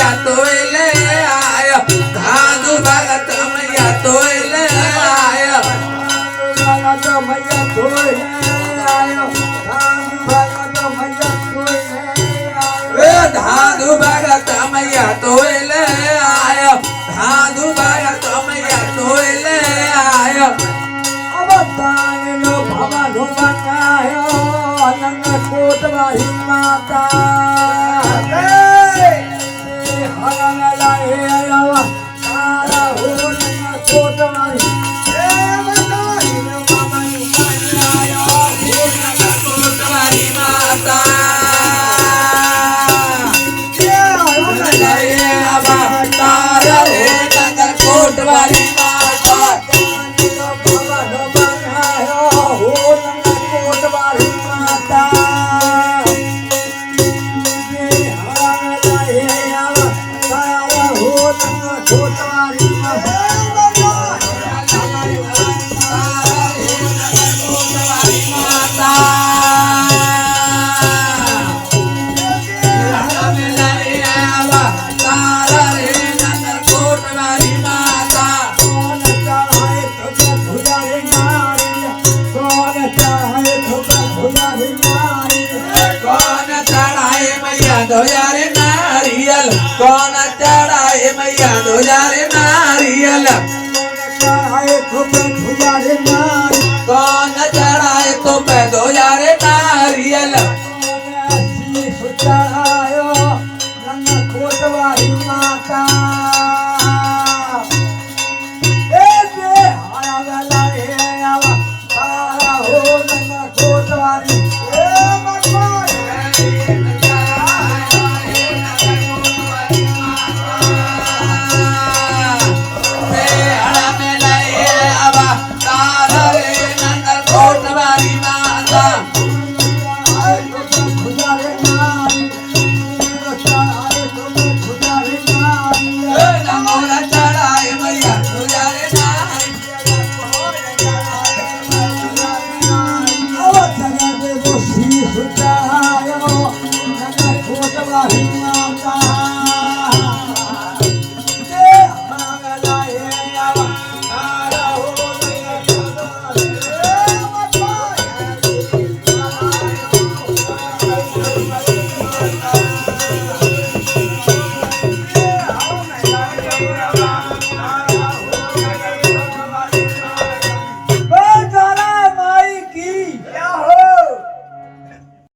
मैया तोले आय धाधु भगत मैया तोले आय भगत मैया तोले आयो धाधु भगत मैया तोले आयो धाधु भगत मैया तोले आय धाधु भगत मैया तोले आय अवतार नो भवन बनायो अनंत कोटवारी माता हरण लाए आयो तारा हो अनंत कोटवारी कोटवारी माता तारा हो नगर कोटवारी माता भवन बनायो हो अनंत कोटवारी माता हरण लाए आयो तारा हो अनंत कोटवारी माता दोयारे नारियल कौन चढ़ाए मैया दोयारे नारियल कौन चढ़ाए तो पे दोयारे नारियल कोटवारी माता